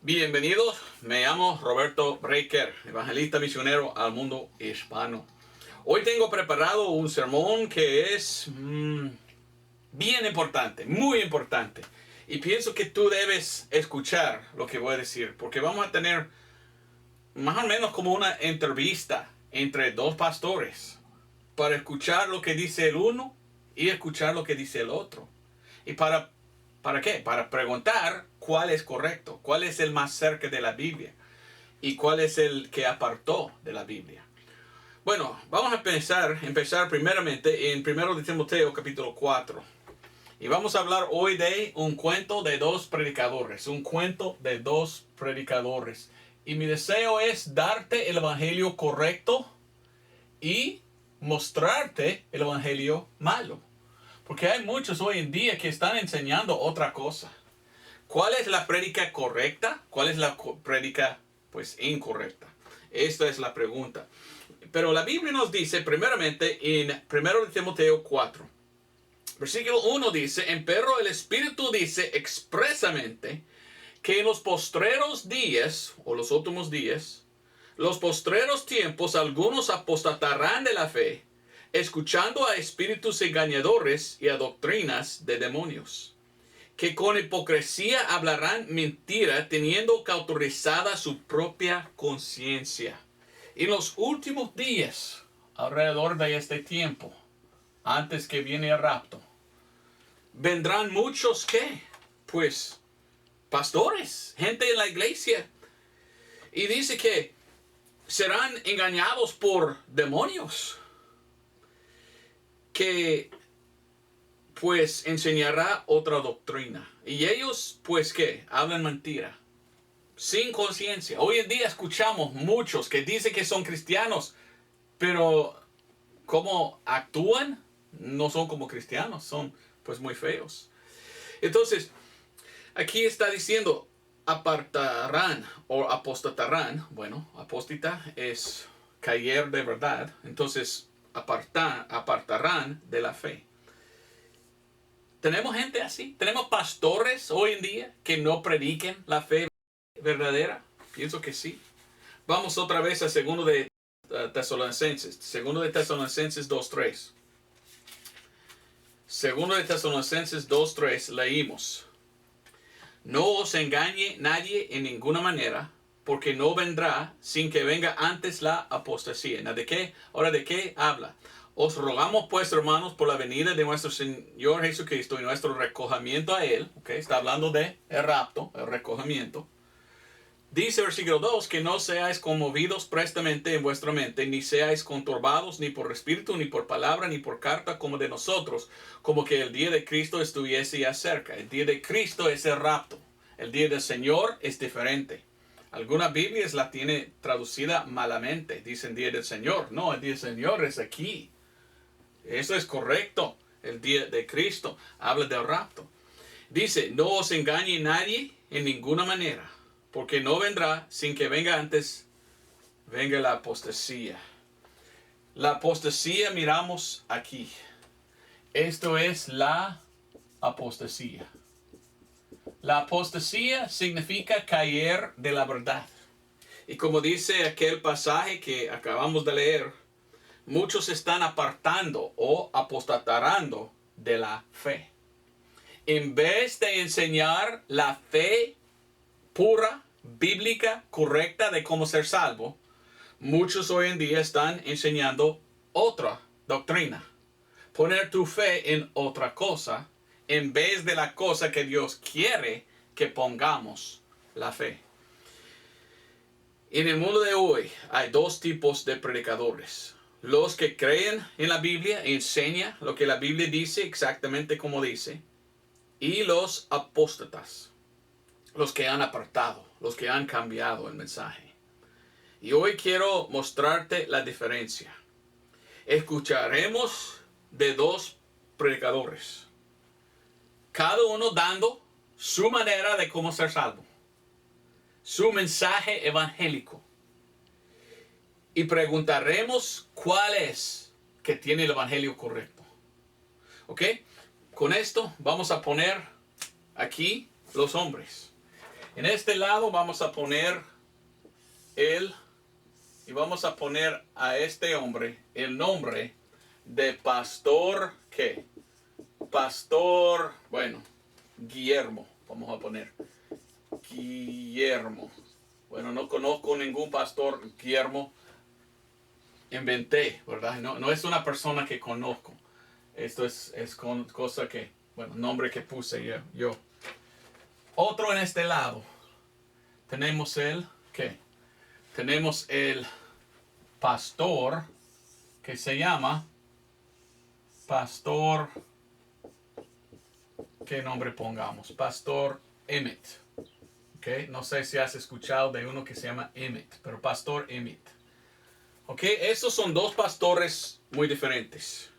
Bienvenidos, me llamo Roberto Breaker, evangelista misionero al mundo hispano. Hoy tengo preparado un sermón que es bien importante, muy importante. Y pienso que tú debes escuchar lo que voy a decir, porque vamos a tener más o menos como una entrevista entre dos pastores para escuchar lo que dice el uno y escuchar lo que dice el otro. Y ¿para qué? Para preguntar cuál es correcto, cuál es el más cerca de la Biblia y cuál es el que apartó de la Biblia. Bueno, vamos a empezar primeramente en 1 de Timoteo capítulo 4. Y vamos a hablar hoy de un cuento de dos predicadores, un cuento de dos predicadores. Y mi deseo es darte el evangelio correcto y mostrarte el evangelio malo. Porque hay muchos hoy en día que están enseñando otra cosa. ¿Cuál es la prédica correcta? ¿Cuál es la prédica incorrecta? Esta es la pregunta. Pero la Biblia nos dice primeramente en 1 de Timoteo 4. Versículo 1 dice, empero el Espíritu dice expresamente que en los postreros días, o los últimos días, los postreros tiempos, algunos apostatarán de la fe, escuchando a espíritus engañadores y a doctrinas de demonios, que con hipocresía hablarán mentira, teniendo cauterizada su propia conciencia. Y en los últimos días, alrededor de este tiempo, antes que viene el rapto, vendrán muchos que, pastores, gente en la iglesia, y dice que serán engañados por demonios, que enseñará otra doctrina. Y ellos, ¿qué? Hablan mentira, sin conciencia. Hoy en día escuchamos muchos que dicen que son cristianos, pero cómo actúan no son como cristianos, son muy feos. Entonces, aquí está diciendo, apartarán o apostatarán. Bueno, apóstata es caer de verdad. Entonces, apartarán de la fe. ¿Tenemos gente así? ¿Tenemos pastores hoy en día que no prediquen la fe verdadera? Pienso que sí. Vamos otra vez a 2 de Tesalonicenses. 2 de Tesalonicenses 2:3. 2 de Tesalonicenses 2:3 leímos. No os engañe nadie en ninguna manera, porque no vendrá sin que venga antes la apostasía. ¿De qué? Ahora, ¿de qué habla? Os rogamos pues, hermanos, por la venida de nuestro Señor Jesucristo y nuestro recogimiento a Él. Está hablando de el rapto, el recogimiento. Dice versículo 2, que no seáis conmovidos prestamente en vuestra mente, ni seáis conturbados ni por espíritu, ni por palabra, ni por carta como de nosotros, como que el día de Cristo estuviese ya cerca. El día de Cristo es el rapto. El día del Señor es diferente. Algunas Biblias la tienen traducida malamente. Dicen día del Señor. No, el día del Señor es aquí. Eso es correcto. El día de Cristo habla del rapto. Dice, no os engañe nadie en ninguna manera, porque no vendrá sin que venga antes, venga la apostasía. La apostasía miramos aquí. Esto es la apostasía. La apostasía significa caer de la verdad. Y como dice aquel pasaje que acabamos de leer, muchos se están apartando o apostatarando de la fe. En vez de enseñar la fe pura, bíblica, correcta de cómo ser salvo, muchos hoy en día están enseñando otra doctrina. Poner tu fe en otra cosa en vez de la cosa que Dios quiere que pongamos la fe. En el mundo de hoy hay dos tipos de predicadores. Los que creen en la Biblia e enseñan lo que la Biblia dice exactamente como dice. Y los apóstatas. Los que han apartado, los que han cambiado el mensaje. Y hoy quiero mostrarte la diferencia. Escucharemos de dos predicadores, cada uno dando su manera de cómo ser salvo, su mensaje evangélico. Y preguntaremos cuál es que tiene el evangelio correcto. Con esto vamos a poner aquí los hombres. En este lado vamos a poner él y vamos a poner a este hombre el nombre de pastor, ¿qué? Pastor, bueno, Guillermo, vamos a poner Guillermo. Bueno, no conozco ningún pastor Guillermo. Inventé, ¿verdad? No es una persona que conozco. Esto es cosa que, bueno, nombre que puse yo. Otro en este lado. Tenemos el, ¿qué? Tenemos el pastor que se llama Pastor, ¿qué nombre pongamos? Pastor Emmett. ¿Okay? No sé si has escuchado de uno que se llama Emmett, pero Pastor Emmett. ¿Ok? Esos son dos pastores muy diferentes.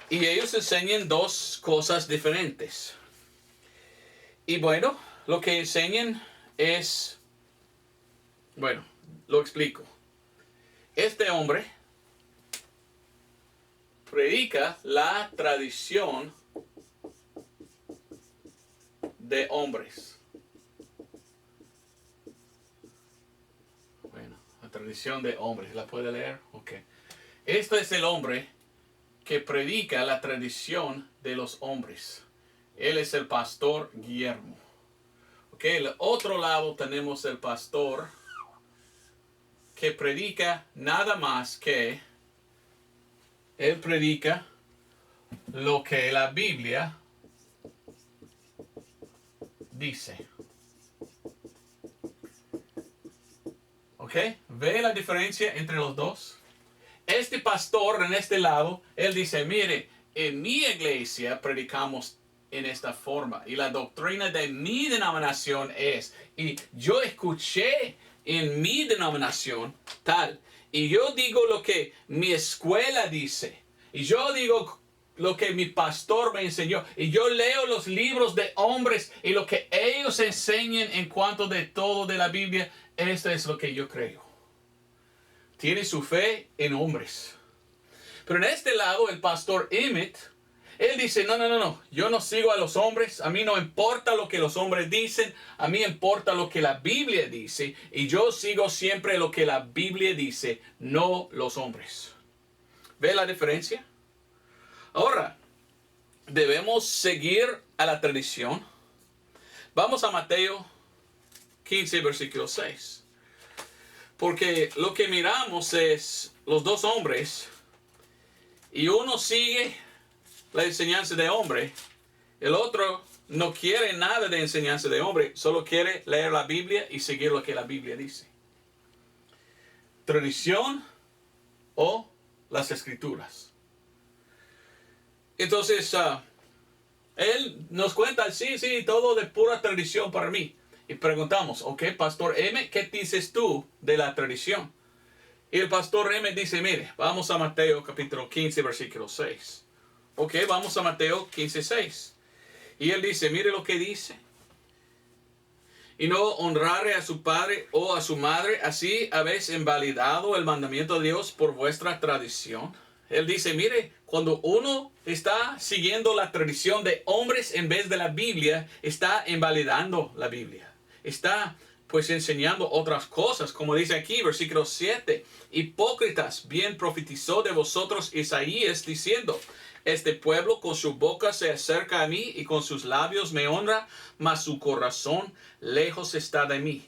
Y ellos enseñan dos cosas diferentes. Y bueno, lo que enseñan es, bueno, lo explico. Este hombre predica la tradición de hombres. Bueno, la tradición de hombres, ¿la puede leer? Ok. Este es el hombre que predica la tradición de los hombres. Él es el pastor Guillermo. Ok, el otro lado tenemos el pastor que predica nada más que él predica lo que la Biblia dice. ¿Ok? ¿Ve la diferencia entre los dos? Este pastor en este lado, él dice, mire, en mi iglesia predicamos en esta forma y la doctrina de mi denominación es, y yo escuché en mi denominación tal, y yo digo lo que mi escuela dice, y yo digo lo que mi pastor me enseñó, y yo leo los libros de hombres y lo que ellos enseñan en cuanto de todo de la Biblia, esto es lo que yo creo. Tiene su fe en hombres. Pero en este lado, el pastor Emmett, él dice, no, yo no sigo a los hombres, a mí no importa lo que los hombres dicen, a mí importa lo que la Biblia dice, y yo sigo siempre lo que la Biblia dice, no los hombres. ¿Ve la diferencia? Ahora, debemos seguir a la tradición. Vamos a Mateo 15, versículo 6. Porque lo que miramos es los dos hombres, y uno sigue la enseñanza de hombre, el otro no quiere nada de enseñanza de hombre, solo quiere leer la Biblia y seguir lo que la Biblia dice. Tradición o las escrituras. Entonces, él nos cuenta, sí, todo de pura tradición para mí. Y preguntamos, ok, Pastor M, ¿qué dices tú de la tradición? Y el Pastor M dice, mire, vamos a Mateo capítulo 15, versículo 6. Ok, vamos a Mateo 15, 6. Y él dice, mire lo que dice. Y no honraré a su padre o a su madre, así habéis invalidado el mandamiento de Dios por vuestra tradición. Él dice, mire, cuando uno está siguiendo la tradición de hombres en vez de la Biblia, está invalidando la Biblia. Está pues enseñando otras cosas, como dice aquí, versículo 7. Hipócritas, bien profetizó de vosotros Isaías diciendo, este pueblo con su boca se acerca a mí y con sus labios me honra, mas su corazón lejos está de mí.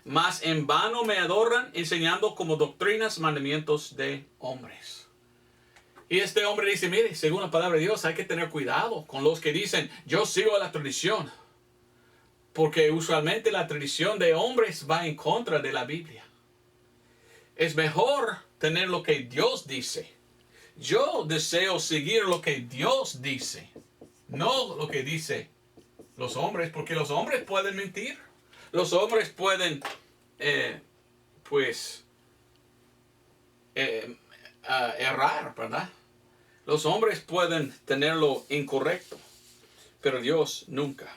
Mas en vano me adoran, enseñando como doctrinas mandamientos de hombres. Y este hombre dice, mire, según la palabra de Dios, hay que tener cuidado con los que dicen, yo sigo la tradición. Porque usualmente la tradición de hombres va en contra de la Biblia. Es mejor tener lo que Dios dice. Yo deseo seguir lo que Dios dice, no lo que dice los hombres, porque los hombres pueden mentir. Los hombres pueden, errar, ¿verdad? Los hombres pueden tenerlo incorrecto, pero Dios nunca.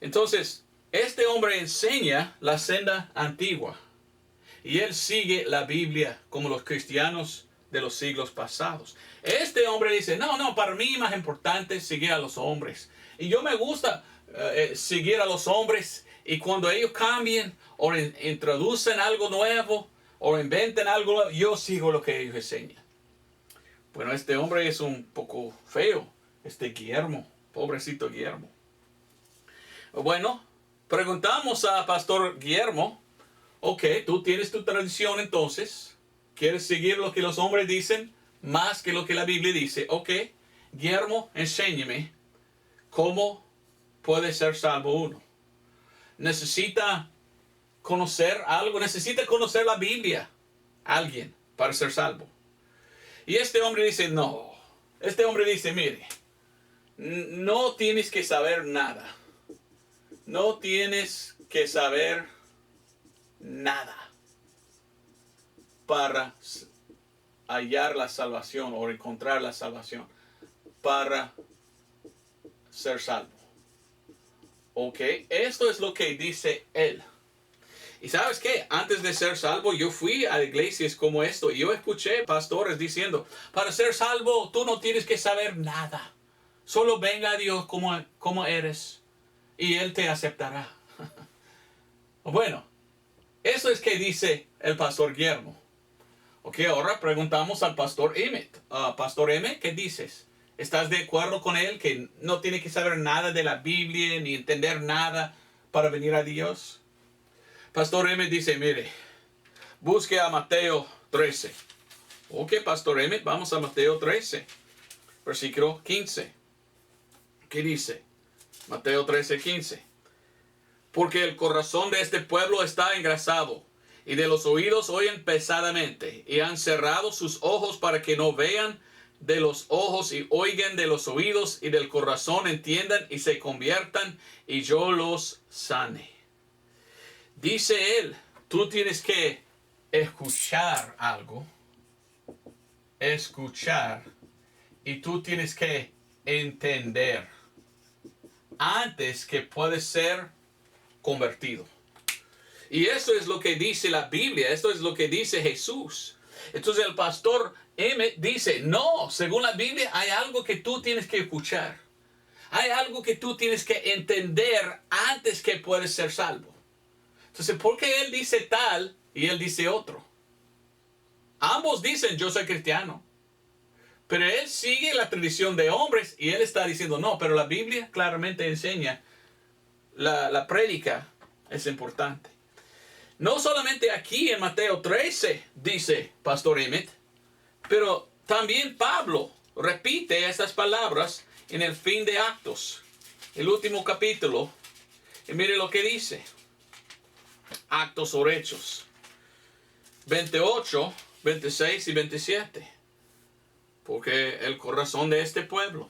Entonces, este hombre enseña la senda antigua y él sigue la Biblia como los cristianos de los siglos pasados. Este hombre dice, no, para mí más importante es seguir a los hombres. Y yo me gusta seguir a los hombres, y cuando ellos cambien o introducen algo nuevo o inventen algo nuevo, yo sigo lo que ellos enseñan. Bueno, este hombre es un poco feo, Guillermo, pobrecito Guillermo. Bueno, preguntamos a Pastor Guillermo, ok, tú tienes tu tradición entonces, ¿quieres seguir lo que los hombres dicen más que lo que la Biblia dice? Ok, Guillermo, enséñeme cómo puede ser salvo uno. Necesita conocer algo, necesita conocer la Biblia, alguien, para ser salvo. Y este hombre dice, no. Este hombre dice, mire, no tienes que saber nada. No tienes que saber nada para hallar la salvación o encontrar la salvación, para ser salvo. Ok, esto es lo que dice él. Y ¿sabes qué? Antes de ser salvo, yo fui a iglesias como esto y yo escuché pastores diciendo, para ser salvo tú no tienes que saber nada. Solo venga a Dios como eres y Él te aceptará. Bueno, eso es que dice el pastor Guillermo. Ok, ahora preguntamos al pastor Emmett. Pastor Emmett, ¿qué dices? ¿Estás de acuerdo con él que no tiene que saber nada de la Biblia ni entender nada para venir a Dios? Pastor Emmett dice, mire, busque a Mateo 13. Ok, Pastor Emmett, vamos a Mateo 13, versículo 15. ¿Qué dice? Mateo 13, 15. Porque el corazón de este pueblo está engrasado, y de los oídos oyen pesadamente, y han cerrado sus ojos para que no vean de los ojos y oigan de los oídos, y del corazón entiendan y se conviertan, y yo los sane. Dice él, tú tienes que escuchar algo, y tú tienes que entender antes que puedes ser convertido. Y esto es lo que dice la Biblia, esto es lo que dice Jesús. Entonces el pastor Emmett dice, no, según la Biblia hay algo que tú tienes que escuchar. Hay algo que tú tienes que entender antes que puedes ser salvo. Entonces, ¿por qué él dice tal y él dice otro? Ambos dicen, yo soy cristiano. Pero él sigue la tradición de hombres y él está diciendo, no, pero la Biblia claramente enseña, la prédica es importante. No solamente aquí en Mateo 13 dice Pastor Emmett, pero también Pablo repite estas palabras en el fin de Actos, el último capítulo. Y mire lo que dice. Actos o Hechos 28, 26 y 27. Porque el corazón de este pueblo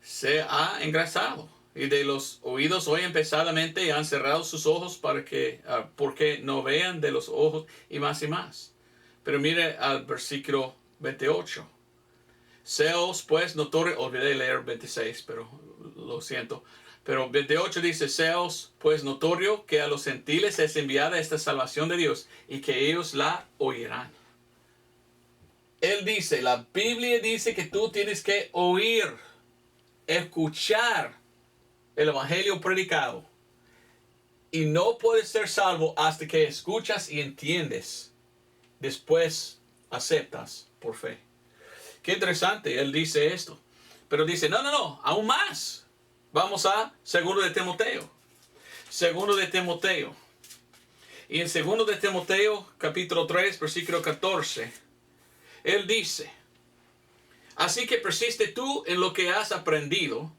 se ha engrasado, y de los oídos oyen pesadamente, y han cerrado sus ojos porque no vean de los ojos, y más y más. Pero mire al versículo 28. Seos pues notorio, olvidé leer 26, pero lo siento. Pero 28 dice, seos pues notorio que a los gentiles es enviada esta salvación de Dios, y que ellos la oirán. Él dice, la Biblia dice que tú tienes que oír, escuchar el evangelio predicado. Y no puedes ser salvo hasta que escuchas y entiendes. Después aceptas por fe. Qué interesante, él dice esto. Pero dice, no, aún más. Vamos a 2 de Timoteo. 2 de Timoteo. Y en 2 de Timoteo, capítulo 3, versículo 14, él dice, así que persiste tú en lo que has aprendido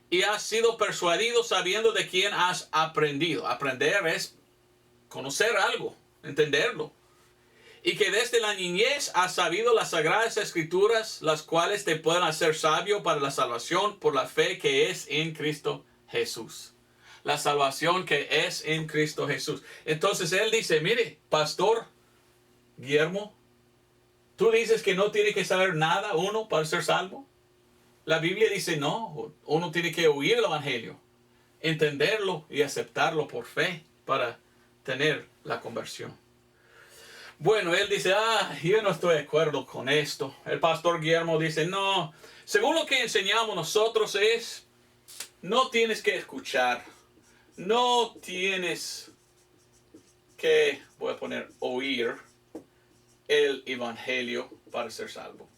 y has sido persuadido sabiendo de quién has aprendido. Aprender es conocer algo, entenderlo. Y que desde la niñez has sabido las sagradas escrituras, las cuales te pueden hacer sabio para la salvación por la fe que es en Cristo Jesús. La salvación que es en Cristo Jesús. Entonces él dice, mire, Pastor Guillermo, tú dices que no tiene que saber nada uno para ser salvo. La Biblia dice no, uno tiene que oír el evangelio, entenderlo y aceptarlo por fe para tener la conversión. Bueno, él dice, yo no estoy de acuerdo con esto. El pastor Guillermo dice, no, según lo que enseñamos nosotros es no tienes que escuchar, no tienes que, voy a poner, oír el evangelio para ser salvo.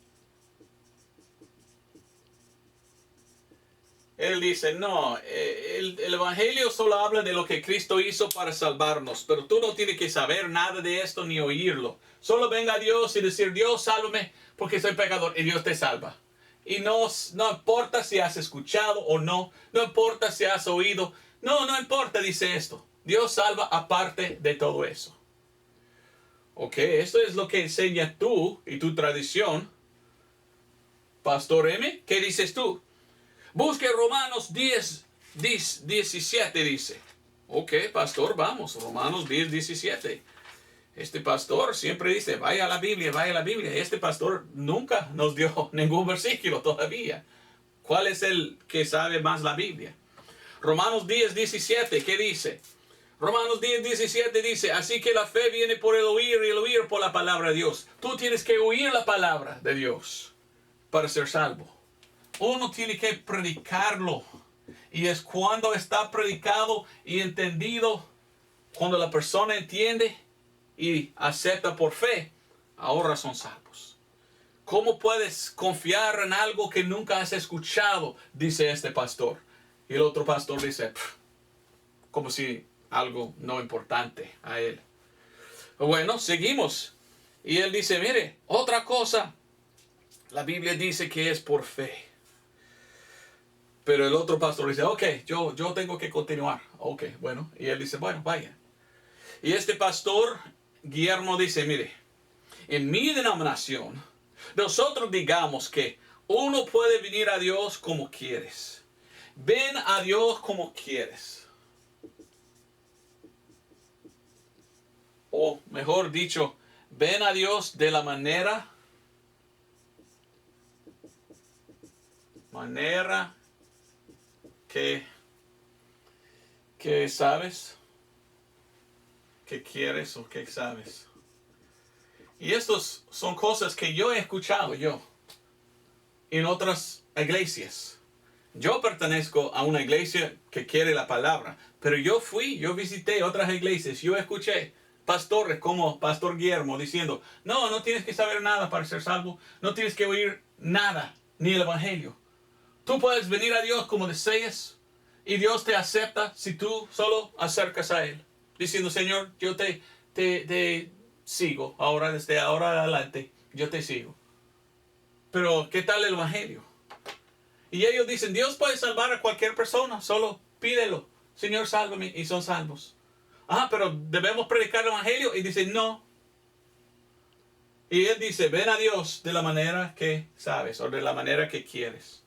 Él dice, no, el evangelio solo habla de lo que Cristo hizo para salvarnos, pero tú no tienes que saber nada de esto ni oírlo. Solo venga a Dios y decir, Dios, sálvame porque soy pecador, y Dios te salva. Y no importa si has escuchado o no, no importa si has oído, no importa, dice esto. Dios salva aparte de todo eso. Ok, esto es lo que enseña tú y tu tradición. Pastor M, ¿qué dices tú? Busque Romanos 17 dice. Ok, pastor, vamos, Romanos 17. Este pastor siempre dice, vaya a la Biblia, vaya a la Biblia. Este pastor nunca nos dio ningún versículo todavía. ¿Cuál es el que sabe más la Biblia? Romanos 17, ¿qué dice? Romanos 17 dice, así que la fe viene por el oír y el oír por la palabra de Dios. Tú tienes que oír la palabra de Dios para ser salvo. Uno tiene que predicarlo. Y es cuando está predicado y entendido, cuando la persona entiende y acepta por fe, ahora son salvos. ¿Cómo puedes confiar en algo que nunca has escuchado? Dice este pastor. Y el otro pastor dice, como si algo no importante a él. Bueno, seguimos. Y él dice, mire, otra cosa. La Biblia dice que es por fe. Pero el otro pastor dice, ok, yo tengo que continuar. Ok, bueno. Y él dice, bueno, vaya. Y este pastor, Guillermo, dice, mire, en mi denominación, nosotros digamos que uno puede venir a Dios como quieres. Ven a Dios como quieres. O mejor dicho, ven a Dios de la manera que sabes, que quieres o que sabes. Y estas son cosas que yo he escuchado en otras iglesias. Yo pertenezco a una iglesia que quiere la palabra, pero yo visité otras iglesias, yo escuché pastores como Pastor Guillermo diciendo, no tienes que saber nada para ser salvo, no tienes que oír nada, ni el evangelio. Tú puedes venir a Dios como deseas y Dios te acepta si tú solo acercas a Él, diciendo, Señor, yo te sigo, ahora desde ahora adelante, yo te sigo. Pero, ¿qué tal el evangelio? Y ellos dicen, Dios puede salvar a cualquier persona, solo pídelo. Señor, sálvame, y son salvos. Pero debemos predicar el evangelio, y dicen, no. Y él dice, ven a Dios de la manera que sabes, o de la manera que quieres.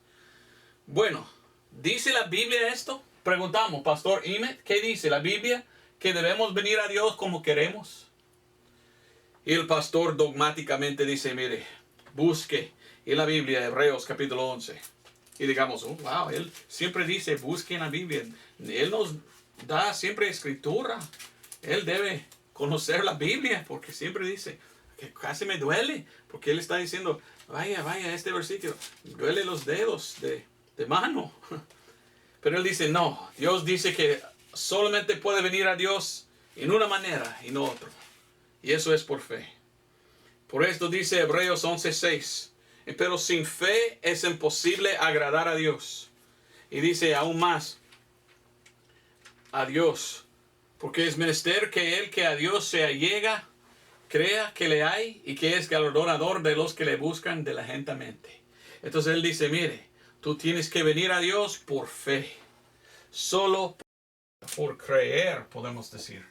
Bueno, ¿dice la Biblia esto? Preguntamos, Pastor Imet, ¿qué dice la Biblia? ¿Que debemos venir a Dios como queremos? Y el pastor dogmáticamente dice, mire, busque en la Biblia, Hebreos capítulo 11. Y digamos, wow, él siempre dice, busque en la Biblia. Él nos da siempre escritura. Él debe conocer la Biblia, porque siempre dice, que casi me duele, porque él está diciendo, vaya, este versículo, duele los dedos de mano. Pero él dice, no, Dios dice que solamente puede venir a Dios en una manera y no otra. Y eso es por fe. Por esto dice Hebreos 11:6. Pero sin fe es imposible agradar a Dios. Y dice aún más, a Dios. Porque es menester que el que a Dios se allega, crea que le hay y que es galardonador de los que le buscan diligentamente. Entonces él dice, mire, tú tienes que venir a Dios por fe. Solo por creer, podemos decir.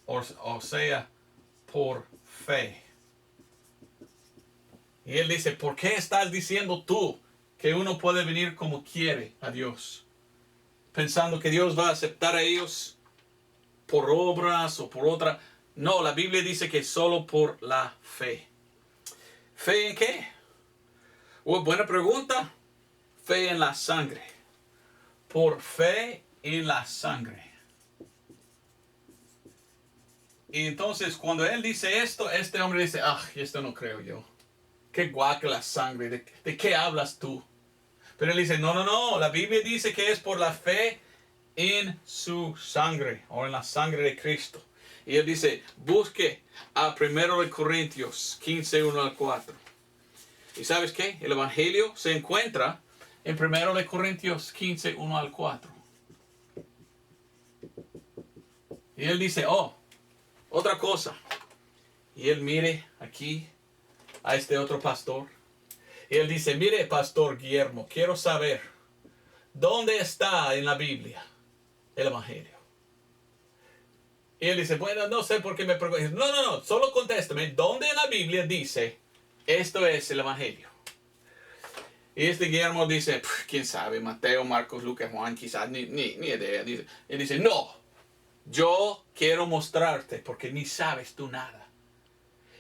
O sea, por fe. Y él dice, ¿por qué estás diciendo tú que uno puede venir como quiere a Dios? Pensando que Dios va a aceptar a ellos por obras o por otra. No, la Biblia dice que solo por la fe. ¿Fe en qué? Buena pregunta. Fe en la sangre. Por fe en la sangre. Y entonces cuando él dice esto, este hombre dice, esto no creo yo. Qué guaca la sangre, ¿de qué hablas tú? Pero él dice, no, la Biblia dice que es por la fe en su sangre, o en la sangre de Cristo. Y él dice, busque a 1 Corintios 15, 1 al 4. ¿Y sabes qué? El Evangelio se encuentra en 1 Corintios 15, 1 al 4. Y él dice, otra cosa. Y él mire aquí a este otro pastor. Y él dice, mire, Pastor Guillermo, quiero saber, ¿dónde está en la Biblia el Evangelio? Y él dice, bueno, no sé por qué me preguntas. No, solo contéstame, ¿dónde en la Biblia dice, esto es el Evangelio? Y este Guillermo dice, quién sabe, Mateo, Marcos, Lucas, Juan, quizás, ni idea. Él dice, no, yo quiero mostrarte porque ni sabes tú nada.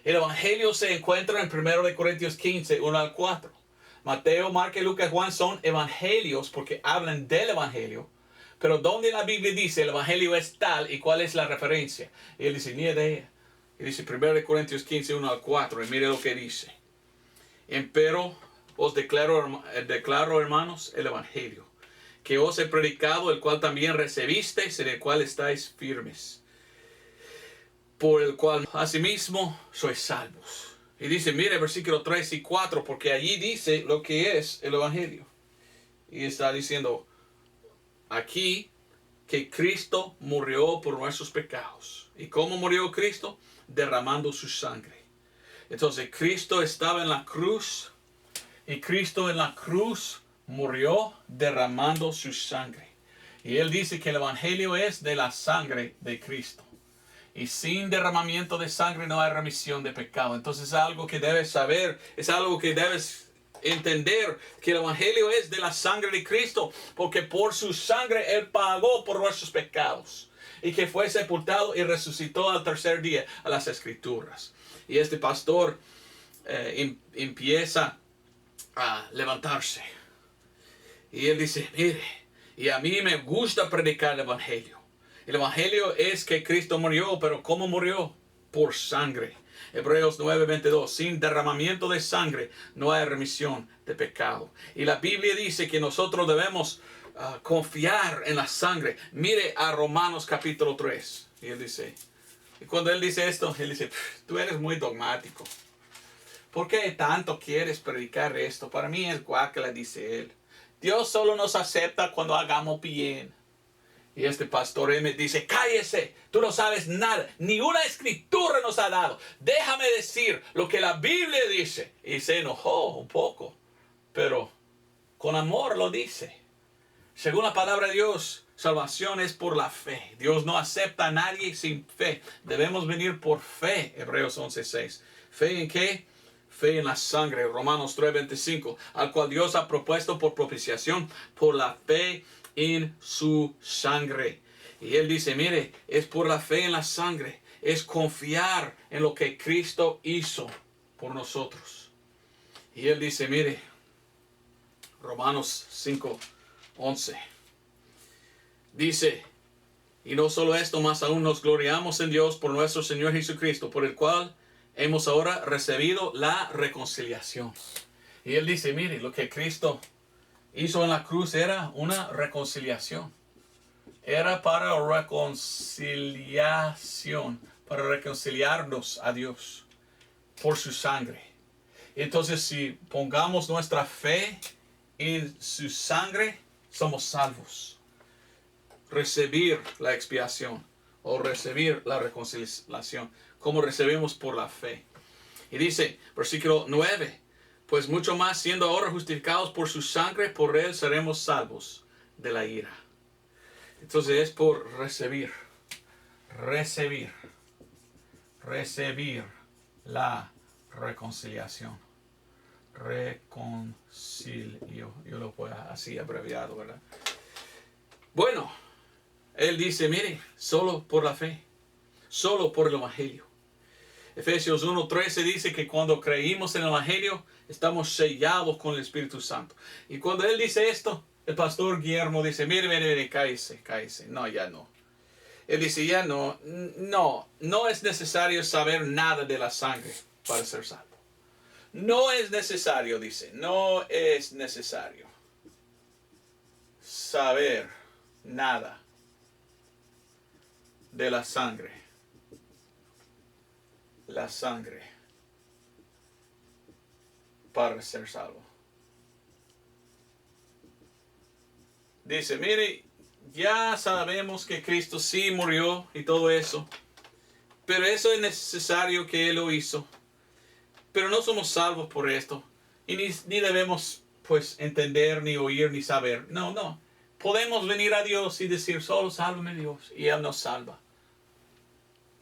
El Evangelio se encuentra en 1 Corintios 15, 1 al 4. Mateo, Marcos, Lucas, Juan son evangelios porque hablan del Evangelio. Pero ¿dónde la Biblia dice el Evangelio es tal y cuál es la referencia? Y él dice, ni idea. Y dice 1 Corintios 15, 1 al 4. Y mire lo que dice. Empero os declaro, hermanos, el Evangelio, que os he predicado, el cual también recibisteis, en el cual estáis firmes, por el cual asimismo sois salvos. Y dice, mire, versículo 3 y 4, porque allí dice lo que es el Evangelio. Y está diciendo aquí que Cristo murió por nuestros pecados. ¿Y cómo murió Cristo? Derramando su sangre. Entonces Cristo estaba en la cruz, y Cristo en la cruz murió derramando su sangre. Y él dice que el Evangelio es de la sangre de Cristo. Y sin derramamiento de sangre no hay remisión de pecado. Entonces es algo que debes saber, es algo que debes entender, que el Evangelio es de la sangre de Cristo, porque por su sangre Él pagó por nuestros pecados. Y que fue sepultado y resucitó al tercer día, a las Escrituras. Y este pastor empieza a levantarse. Y él dice, mire, y a mí me gusta predicar el Evangelio. El Evangelio es que Cristo murió, pero ¿cómo murió? Por sangre. Hebreos 9:22, sin derramamiento de sangre no hay remisión de pecado. Y la Biblia dice que nosotros debemos confiar en la sangre. Mire a Romanos capítulo 3. Y él dice, y cuando él dice esto, él dice, tú eres muy dogmático. ¿Por qué tanto quieres predicar esto? Para mí es guácala, dice él. Dios solo nos acepta cuando hagamos bien. Y este pastor me dice, cállese, tú no sabes nada, ni una escritura nos ha dado. Déjame decir lo que la Biblia dice. Y se enojó un poco, pero con amor lo dice. Según la palabra de Dios, salvación es por la fe. Dios no acepta a nadie sin fe. Debemos venir por fe, Hebreos 11:6. ¿Fe en qué? Fe en la sangre, Romanos 3:25, al cual Dios ha propuesto por propiciación por la fe en su sangre. Y él dice, mire, es por la fe en la sangre, es confiar en lo que Cristo hizo por nosotros. Y él dice, mire, Romanos 5:11, dice, y no solo esto, más aún nos gloriamos en Dios por nuestro Señor Jesucristo, por el cual hemos ahora recibido la reconciliación. Y él dice, mire, lo que Cristo hizo en la cruz era una reconciliación. Era para reconciliación, para reconciliarnos a Dios por su sangre. Entonces, si pongamos nuestra fe en su sangre, somos salvos. Recibir la expiación o recibir la reconciliación, como recibimos por la fe. Y dice, versículo 9, pues mucho más siendo ahora justificados por su sangre, por él seremos salvos de la ira. Entonces es por recibir la reconciliación. Reconcilio, yo lo puedo así abreviado, ¿verdad? Bueno, él dice, mire, solo por la fe, solo por el Evangelio. Efesios 1:13 dice que cuando creímos en el Evangelio, estamos sellados con el Espíritu Santo. Y cuando él dice esto, el pastor Guillermo dice, mire, cállese. No, ya no. Él dice, ya no es necesario saber nada de la sangre para ser salvo. No es necesario, dice, no es necesario. saber nada de la sangre. La sangre para ser salvo. Dice, mire, ya sabemos que Cristo sí murió y todo eso, pero eso es necesario que Él lo hizo. Pero no somos salvos por esto. Y ni debemos pues entender, ni oír, ni saber. No. Podemos venir a Dios y decir, solo sálvame Dios. Y Él nos salva.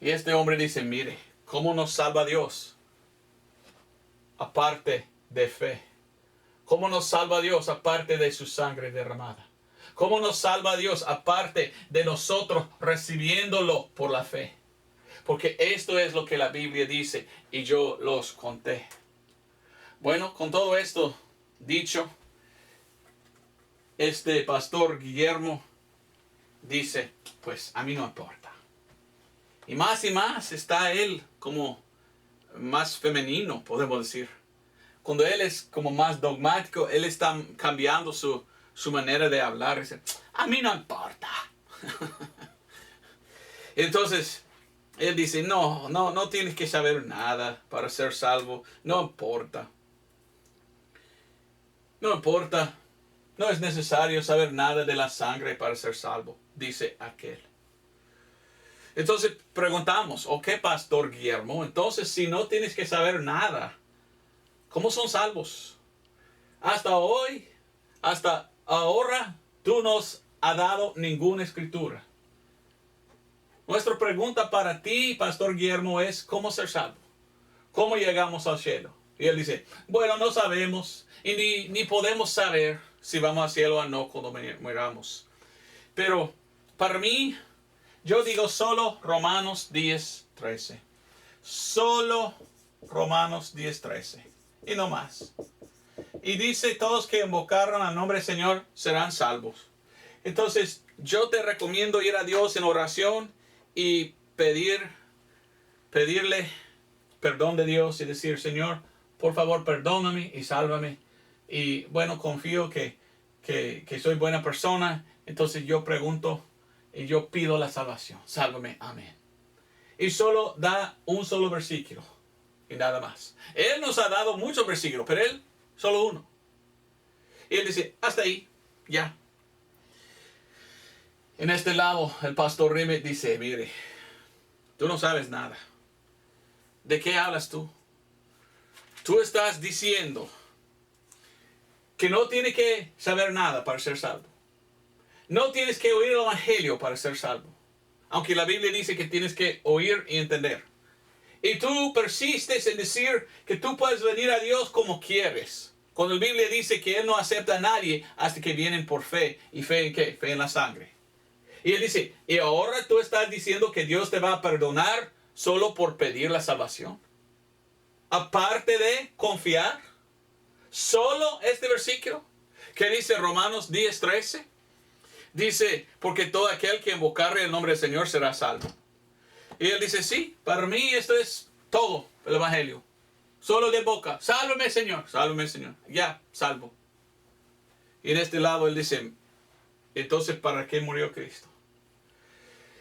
Y este hombre dice, mire, ¿cómo nos salva Dios? Aparte de fe. ¿Cómo nos salva Dios aparte de su sangre derramada? ¿Cómo nos salva Dios aparte de nosotros recibiéndolo por la fe? Porque esto es lo que la Biblia dice y yo los conté. Bueno, con todo esto dicho, este pastor Guillermo dice, pues a mí no importa. Y más está él como más femenino, podemos decir. Cuando él es como más dogmático, él está cambiando su manera de hablar. Dice, a mí no importa. Entonces, él dice, no tienes que saber nada para ser salvo. No importa. No importa. No es necesario saber nada de la sangre para ser salvo, dice aquel. Entonces preguntamos, ¿ok, Pastor Guillermo? Entonces, si no tienes que saber nada, ¿cómo son salvos? Hasta hoy, hasta ahora, tú nos has dado ninguna escritura. Nuestra pregunta para ti, Pastor Guillermo, es ¿cómo ser salvo? ¿Cómo llegamos al cielo? Y él dice, bueno, no sabemos y ni podemos saber si vamos al cielo o no cuando muramos. Pero para mí, yo digo solo Romanos 10:13. Solo Romanos 10:13. Y no más. Y dice, todos que invocaron al nombre del Señor serán salvos. Entonces, yo te recomiendo ir a Dios en oración y pedirle perdón de Dios y decir, Señor, por favor, perdóname y sálvame. Y bueno, confío que soy buena persona. Entonces yo pregunto y yo pido la salvación. Sálvame, amén. Y solo da un solo versículo y nada más. Él nos ha dado muchos versículos, pero él solo uno. Y él dice, hasta ahí, ya. En este lado, el pastor Rimet dice, mire, tú no sabes nada. ¿De qué hablas tú? Tú estás diciendo que no tienes que saber nada para ser salvo. No tienes que oír el evangelio para ser salvo. Aunque la Biblia dice que tienes que oír y entender. Y tú persistes en decir que tú puedes venir a Dios como quieres. Cuando la Biblia dice que Él no acepta a nadie hasta que vienen por fe. ¿Y fe en qué? Fe en la sangre. Y Él dice, y ahora tú estás diciendo que Dios te va a perdonar solo por pedir la salvación. Aparte de confiar. Solo este versículo que dice Romanos 10:13. Dice, porque todo aquel que invocare el nombre del Señor será salvo. Y él dice, sí, para mí esto es todo el evangelio. Solo de boca, sálvame Señor, sálvame Señor. Ya, salvo. Y en este lado él dice, entonces ¿para qué murió Cristo?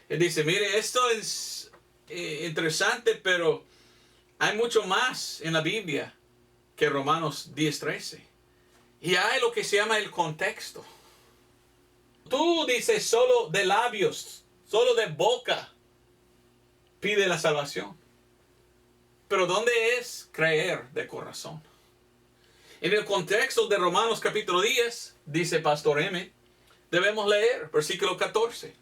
Él dice, mire, esto es interesante, pero hay mucho más en la Biblia que Romanos 10:13. Y hay lo que se llama el contexto. Tú dices solo de labios, solo de boca, pide la salvación. Pero ¿dónde es creer de corazón? En el contexto de Romanos capítulo 10, dice Pastor M, debemos leer versículo 14.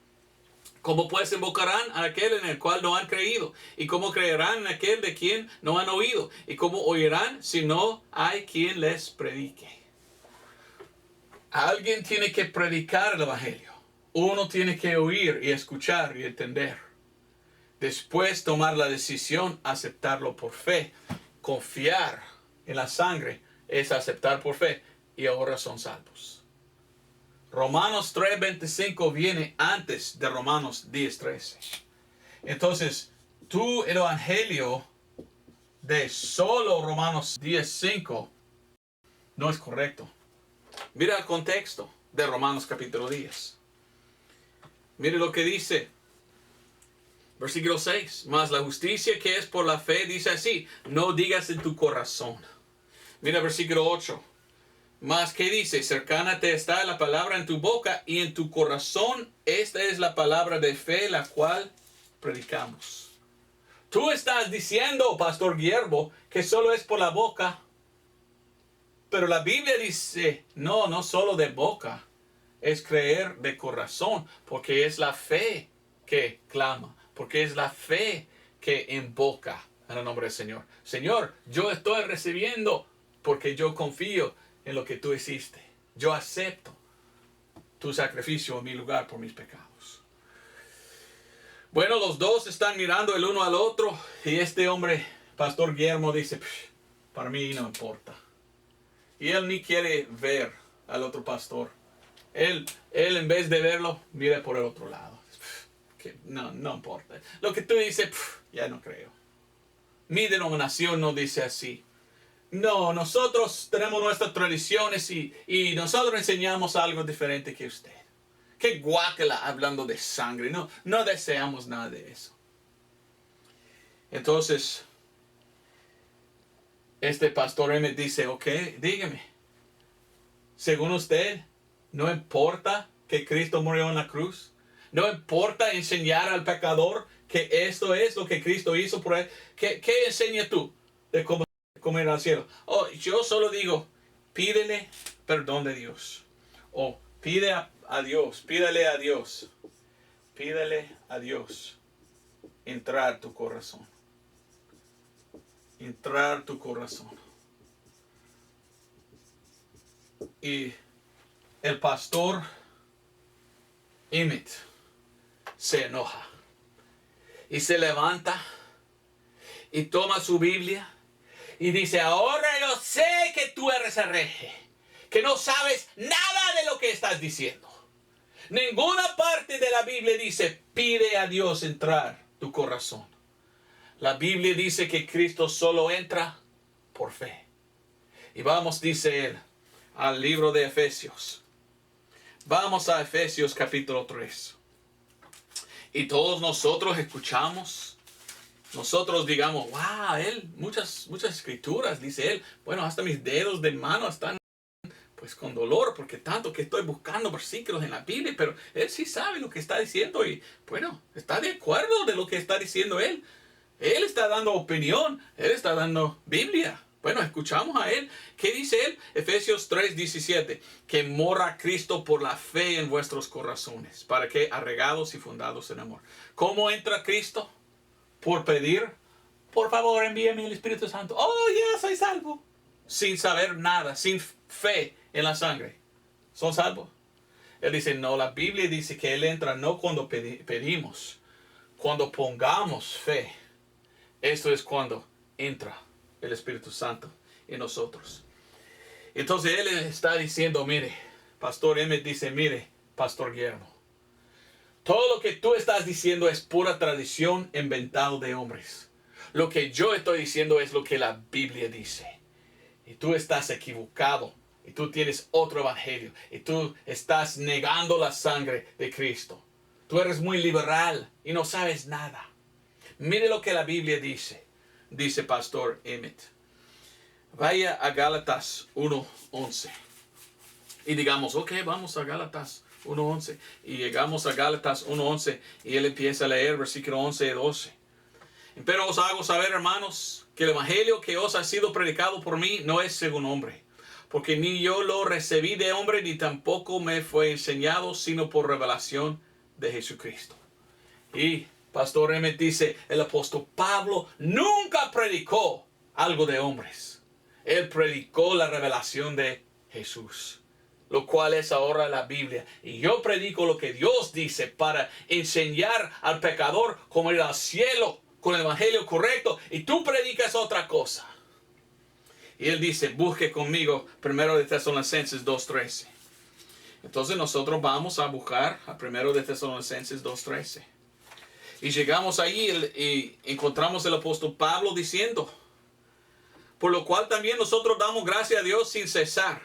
¿Cómo pues invocarán a aquel en el cual no han creído? ¿Y cómo creerán en aquel de quien no han oído? ¿Y cómo oirán si no hay quien les predique? Alguien tiene que predicar el evangelio. Uno tiene que oír y escuchar y entender. Después tomar la decisión, aceptarlo por fe. Confiar en la sangre es aceptar por fe. Y ahora son salvos. Romanos 3:25 viene antes de Romanos 10:13. Entonces, el evangelio de solo Romanos 10:5 no es correcto. Mira el contexto. de Romanos capítulo 10. Mire lo que dice. Versículo 6. Mas la justicia que es por la fe dice así: no digas en tu corazón. Mira versículo 8. Mas ¿qué dice? Cercana te está la palabra en tu boca y en tu corazón. Esta es la palabra de fe, la cual predicamos. Tú estás diciendo, Pastor Guillermo, que solo es por la boca. Pero la Biblia dice, no solo de boca. Es creer de corazón, porque es la fe que clama. Porque es la fe que invoca en el nombre del Señor. Señor, yo estoy recibiendo porque yo confío en lo que tú hiciste. Yo acepto tu sacrificio en mi lugar por mis pecados. Bueno, los dos están mirando el uno al otro y este hombre, Pastor Guillermo, dice, para mí no importa. Y él ni quiere ver al otro pastor. Él en vez de verlo, mira por el otro lado. Que no importa. Lo que tú dices, ya no creo. Mi denominación no dice así. No, nosotros tenemos nuestras tradiciones y nosotros enseñamos algo diferente que usted. Qué guácala hablando de sangre. No deseamos nada de eso. Entonces, este pastor me dice, ok, dígame. Según usted, no importa que Cristo murió en la cruz. No importa enseñar al pecador que esto es lo que Cristo hizo por él. ¿Qué enseñas tú de cómo comer al cielo? Oh, yo solo digo, pídele perdón de Dios. O pide a Dios, pídele a Dios. Pídele a Dios entrar tu corazón. Entrar tu corazón. Y el pastor Emmett se enoja. Y se levanta y toma su Biblia y dice, ahora yo sé que tú eres hereje, que no sabes nada de lo que estás diciendo. Ninguna parte de la Biblia dice, pide a Dios entrar tu corazón. La Biblia dice que Cristo solo entra por fe. Y vamos, dice él, al libro de Efesios. Vamos a Efesios capítulo 3. Y todos nosotros escuchamos. Nosotros digamos, wow, él, muchas escrituras, dice él. Bueno, hasta mis dedos de mano están pues con dolor, porque tanto que estoy buscando versículos en la Biblia, pero él sí sabe lo que está diciendo y bueno, está de acuerdo de lo que está diciendo él. Él está dando opinión, él está dando Biblia. Bueno, escuchamos a él. ¿Qué dice él? Efesios 3:17. Que mora Cristo por la fe en vuestros corazones, para que arraigados y fundados en amor. ¿Cómo entra Cristo? Por pedir, por favor envíame el Espíritu Santo. Oh, ya soy salvo. Sin saber nada, sin fe en la sangre. ¿Son salvos? Él dice, no, la Biblia dice que Él entra no cuando pedimos, cuando pongamos fe. Esto es cuando entra el Espíritu Santo en nosotros. Entonces Él está diciendo, mire, Pastor Emmett dice, mire, Pastor Guillermo, todo lo que tú estás diciendo es pura tradición inventada de hombres. Lo que yo estoy diciendo es lo que la Biblia dice. Y tú estás equivocado. Y tú tienes otro evangelio. Y tú estás negando la sangre de Cristo. Tú eres muy liberal y no sabes nada. Mire lo que la Biblia dice. Dice Pastor Emmett. Vaya a Gálatas 1:11. Y digamos, ok, vamos a Gálatas 1:11. Y llegamos a Gálatas 1:11. Y él empieza a leer versículo 11 y 12. Pero os hago saber, hermanos, que el evangelio que os ha sido predicado por mí no es según hombre. Porque ni yo lo recibí de hombre, ni tampoco me fue enseñado, sino por revelación de Jesucristo. Y Pastor Emmett dice, el apóstol Pablo nunca predicó algo de hombres. Él predicó la revelación de Jesús, lo cual es ahora la Biblia. Y yo predico lo que Dios dice para enseñar al pecador cómo ir al cielo con el evangelio correcto. Y tú predicas otra cosa. Y él dice, busque conmigo 1 de Tesalonicenses 2:13. Entonces nosotros vamos a buscar a 1 de Tesalonicenses 2:13. Y llegamos ahí y encontramos el apóstol Pablo diciendo, por lo cual también nosotros damos gracias a Dios sin cesar,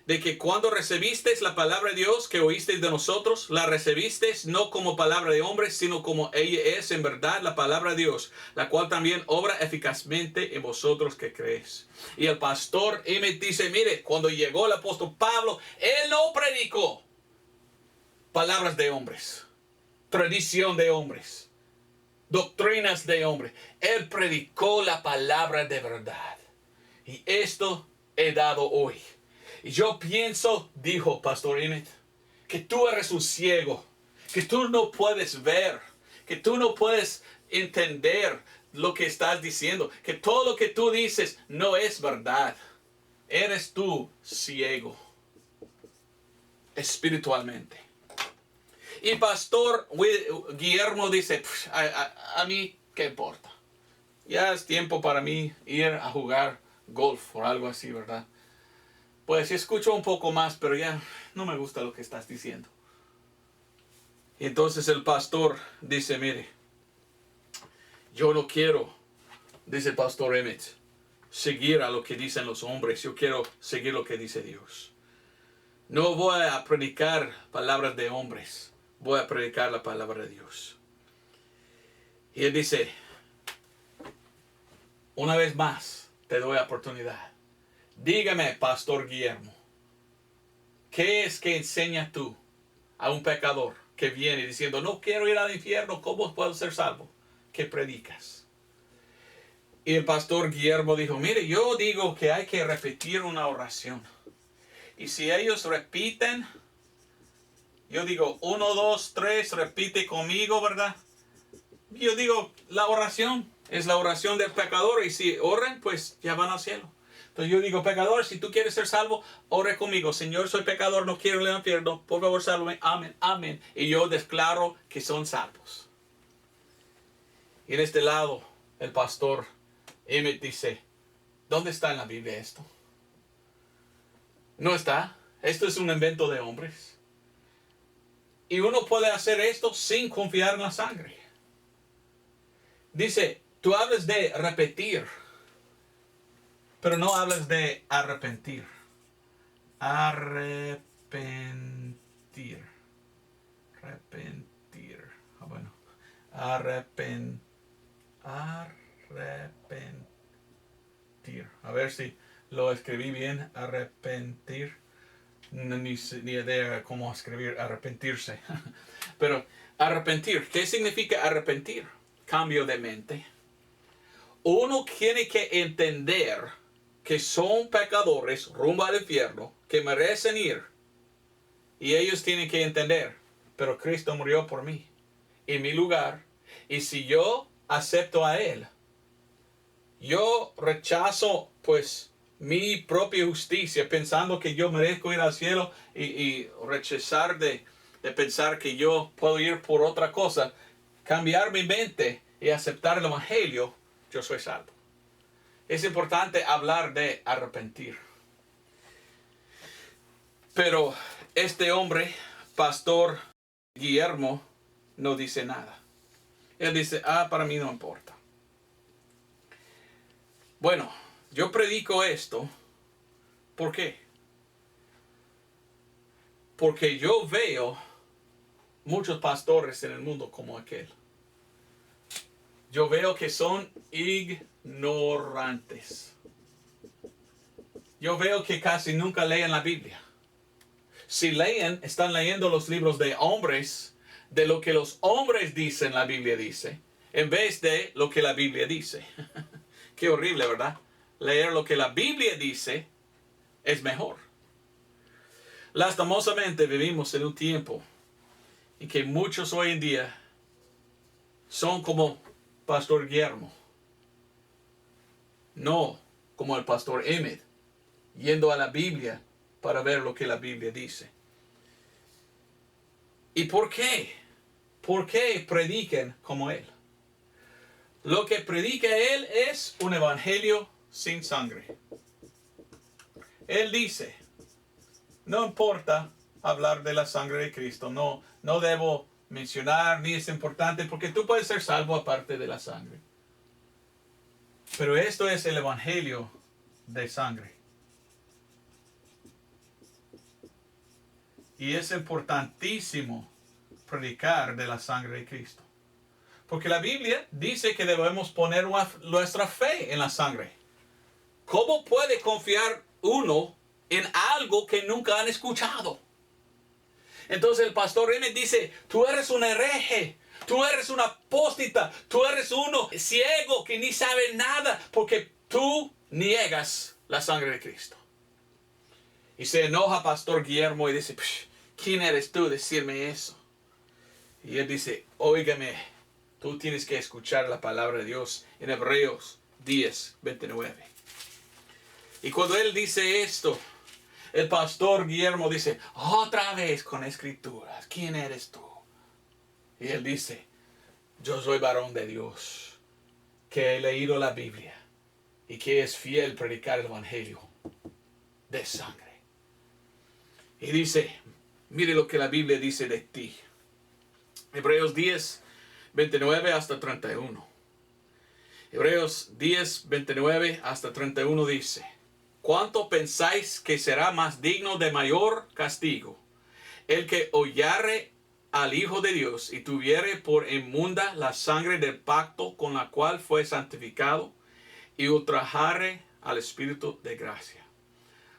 de que cuando recibisteis la palabra de Dios que oísteis de nosotros, la recibisteis no como palabra de hombres, sino como ella es en verdad la palabra de Dios, la cual también obra eficazmente en vosotros que creéis. Y el pastor Emmett dice, mire, cuando llegó el apóstol Pablo, él no predicó palabras de hombres, tradición de hombres, doctrinas de hombres. Él predicó la palabra de verdad. Y esto he dado hoy. Y yo pienso, dijo Pastor Emmett, que tú eres un ciego, que tú no puedes ver, que tú no puedes entender lo que estás diciendo, que todo lo que tú dices no es verdad. Eres tú ciego espiritualmente. Y Pastor Guillermo dice, a mí, ¿qué importa? Ya es tiempo para mí ir a jugar golf o algo así, ¿verdad? Pues escucho un poco más, pero ya no me gusta lo que estás diciendo. Y entonces el pastor dice, mire, yo no quiero, dice el pastor Emmett, seguir a lo que dicen los hombres. Yo quiero seguir lo que dice Dios. No voy a predicar palabras de hombres. Voy a predicar la palabra de Dios. Y él dice, una vez más te doy oportunidad. Dígame, Pastor Guillermo, ¿qué es que enseñas tú a un pecador que viene diciendo, no quiero ir al infierno, ¿cómo puedo ser salvo? ¿Qué predicas? Y el Pastor Guillermo dijo, mire, yo digo que hay que repetir una oración. Y si ellos repiten, yo digo, 1, 2, 3, repite conmigo, ¿verdad? Yo digo, la oración es la oración del pecador, y si oren, pues ya van al cielo. Entonces yo digo, pecador, si tú quieres ser salvo, ore conmigo. Señor, soy pecador, no quiero ir al infierno. Por favor, sálvame. Amén, amén. Y yo declaro que son salvos. Y en este lado, el pastor Emmett dice, ¿dónde está en la Biblia esto? No está. Esto es un invento de hombres. Y uno puede hacer esto sin confiar en la sangre. Dice, tú hablas de repetir, pero no hablas de arrepentir. Arrepentir. Arrepentir. Bueno. Arrepentir. A ver si lo escribí bien. Arrepentir. Ni idea cómo escribir arrepentirse. Pero arrepentir. ¿Qué significa arrepentir? Cambio de mente. Uno tiene que entender que son pecadores rumbo al infierno, que merecen ir. Y ellos tienen que entender, pero Cristo murió por mí, en mi lugar. Y si yo acepto a Él, yo rechazo pues mi propia justicia, pensando que yo merezco ir al cielo, y rechazar de pensar que yo puedo ir por otra cosa, cambiar mi mente y aceptar el Evangelio, yo soy salvo. Es importante hablar de arrepentir. Pero este hombre, Pastor Guillermo, no dice nada. Él dice, para mí no importa. Bueno, yo predico esto. ¿Por qué? Porque yo veo muchos pastores en el mundo como aquel. Yo veo que son ignorantes. Yo veo que casi nunca leen la Biblia. Si leen, están leyendo los libros de hombres, de lo que los hombres dicen la Biblia dice, en vez de lo que la Biblia dice. Qué horrible, ¿verdad? Leer lo que la Biblia dice es mejor. Lastimosamente vivimos en un tiempo en que muchos hoy en día son como Pastor Guillermo, no como el Pastor Emmett, yendo a la Biblia para ver lo que la Biblia dice. ¿Y por qué? ¿Por qué prediquen como él? Lo que predica él es un evangelio sin sangre. Él dice, no importa hablar de la sangre de Cristo, no debo mencionar, ni es importante, porque tú puedes ser salvo aparte de la sangre. Pero esto es el evangelio de sangre. Y es importantísimo predicar de la sangre de Cristo. Porque la Biblia dice que debemos poner nuestra fe en la sangre. ¿Cómo puede confiar uno en algo que nunca han escuchado? Entonces el pastor Emmett dice, tú eres un hereje, tú eres un apóstata, tú eres uno ciego que ni sabe nada porque tú niegas la sangre de Cristo. Y se enoja pastor Guillermo y dice, ¿quién eres tú decirme eso? Y él dice, óigame, tú tienes que escuchar la palabra de Dios en Hebreos 10:29. Y cuando él dice esto, el pastor Guillermo dice, otra vez con escrituras, ¿quién eres tú? Y él dice, yo soy varón de Dios, que he leído la Biblia y que es fiel predicar el evangelio de sangre. Y dice, mire lo que la Biblia dice de ti. Hebreos 10:29 hasta 31. Hebreos 10:29 hasta 31 dice, ¿cuánto pensáis que será más digno de mayor castigo el que hollare al Hijo de Dios y tuviere por inmunda la sangre del pacto con la cual fue santificado y ultrajare al Espíritu de gracia?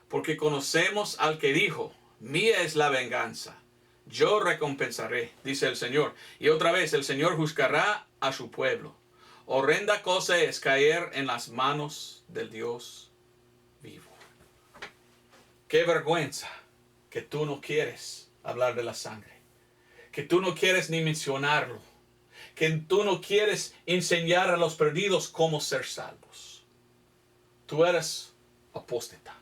Porque conocemos al que dijo, mía es la venganza, yo recompensaré, dice el Señor. Y otra vez el Señor juzgará a su pueblo. Horrenda cosa es caer en las manos del Dios vivo. Qué vergüenza que tú no quieres hablar de la sangre, que tú no quieres ni mencionarlo, que tú no quieres enseñar a los perdidos cómo ser salvos. Tú eres apóstata.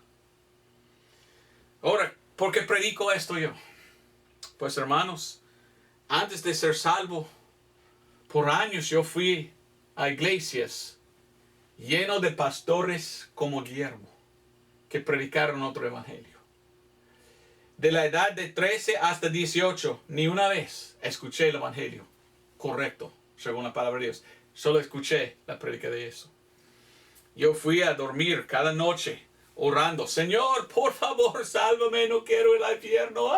Ahora, ¿por qué predico esto yo? Pues hermanos, antes de ser salvo, por años yo fui a iglesias lleno de pastores como Guillermo, que predicaron otro evangelio. De la edad de 13 hasta 18, ni una vez escuché el evangelio correcto, según la palabra de Dios. Solo escuché la prédica de eso. Yo fui a dormir cada noche orando, Señor, por favor, sálvame, no quiero ir al infierno.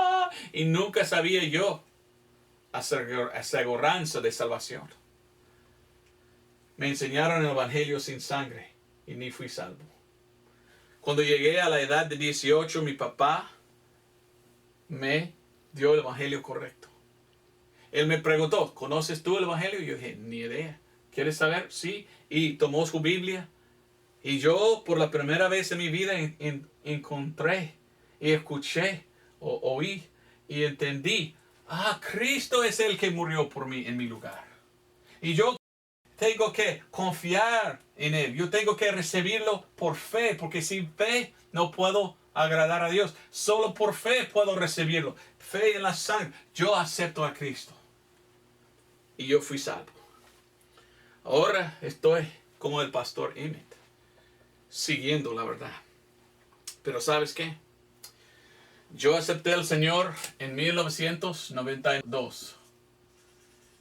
Y nunca sabía yo aseguranza de salvación. Me enseñaron el evangelio sin sangre y ni fui salvo. Cuando llegué a la edad de 18, mi papá me dio el evangelio correcto. Él me preguntó, ¿conoces tú el evangelio? Y yo dije, ni idea. ¿Quieres saber? Sí. Y tomó su Biblia. Y yo por la primera vez en mi vida encontré y escuché, oí y entendí. Cristo es el que murió por mí en mi lugar. Y yo tengo que confiar en Él. Yo tengo que recibirlo por fe, porque sin fe no puedo agradar a Dios. Solo por fe puedo recibirlo. Fe en la sangre. Yo acepto a Cristo. Y yo fui salvo. Ahora estoy como el pastor Emmett, siguiendo la verdad. Pero ¿sabes qué? Yo acepté al Señor en 1992.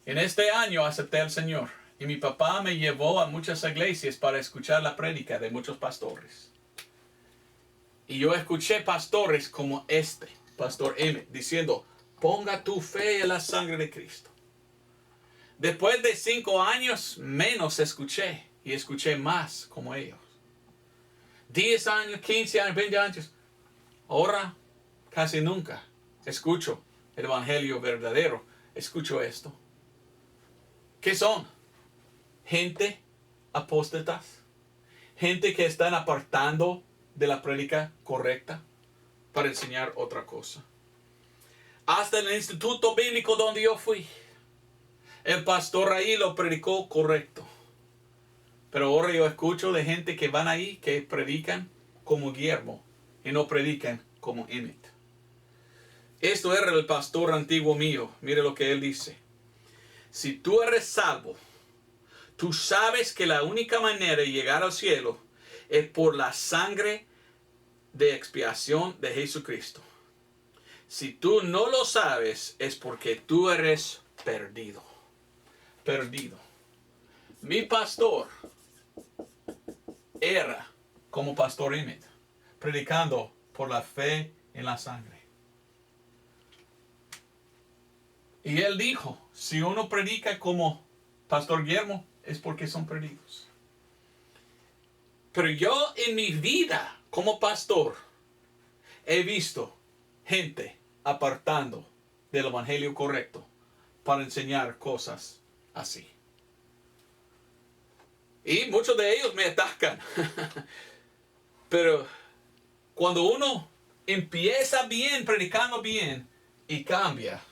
En este año acepté al Señor. Y mi papá me llevó a muchas iglesias para escuchar la prédica de muchos pastores. Y yo escuché pastores como este, Pastor Emmett, diciendo, ponga tu fe en la sangre de Cristo. Después de 5 años, menos escuché. Y escuché más como ellos. 10 años, 15 años, 20 años. Ahora, casi nunca escucho el evangelio verdadero. Escucho esto. ¿Qué son? Gente apóstatas. Gente que están apartando de la prédica correcta para enseñar otra cosa. Hasta en el instituto bíblico donde yo fui, el pastor ahí lo predicó correcto. Pero ahora yo escucho de gente que van ahí que predican como Guillermo y no predican como Emmett. Esto era el pastor antiguo mío. Mire lo que él dice. Si tú eres salvo, tú sabes que la única manera de llegar al cielo es por la sangre de expiación de Jesucristo. Si tú no lo sabes, es porque tú eres perdido. Perdido. Mi pastor era como pastor Emmett, predicando por la fe en la sangre. Y él dijo, si uno predica como Pastor Guillermo, es porque son perdidos. Pero yo en mi vida como pastor he visto gente apartando del evangelio correcto para enseñar cosas así. Y muchos de ellos me atacan. Pero cuando uno empieza bien, predicando bien, y cambia.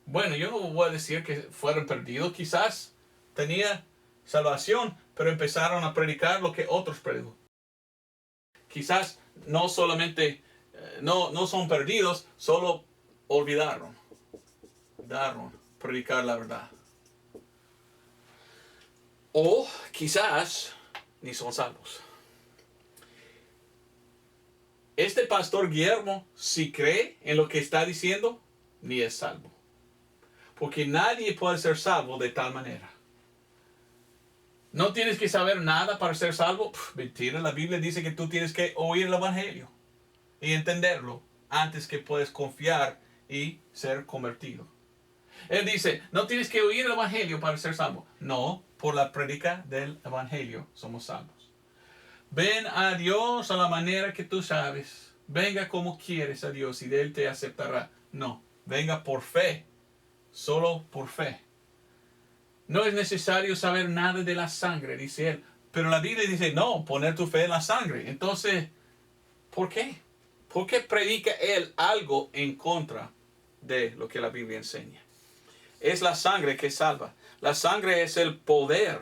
Bueno, yo no voy a decir que fueron perdidos. Quizás tenía salvación, pero empezaron a predicar lo que otros predican. Quizás no solamente, no son perdidos, solo olvidaron predicar la verdad. O quizás ni son salvos. Este pastor Guillermo, si cree en lo que está diciendo, ni es salvo. Porque nadie puede ser salvo de tal manera. No tienes que saber nada para ser salvo. Mentira, la Biblia dice que tú tienes que oír el evangelio y entenderlo antes que puedes confiar y ser convertido. Él dice, no tienes que oír el evangelio para ser salvo. No, por la prédica del evangelio somos salvos. Ven a Dios a la manera que tú sabes. Venga como quieres a Dios y de Él te aceptará. No, venga por fe. Solo por fe. No es necesario saber nada de la sangre, dice él. Pero la Biblia dice, no, poner tu fe en la sangre. Entonces, ¿por qué? ¿Por qué predica él algo en contra de lo que la Biblia enseña? Es la sangre que salva. La sangre es el poder.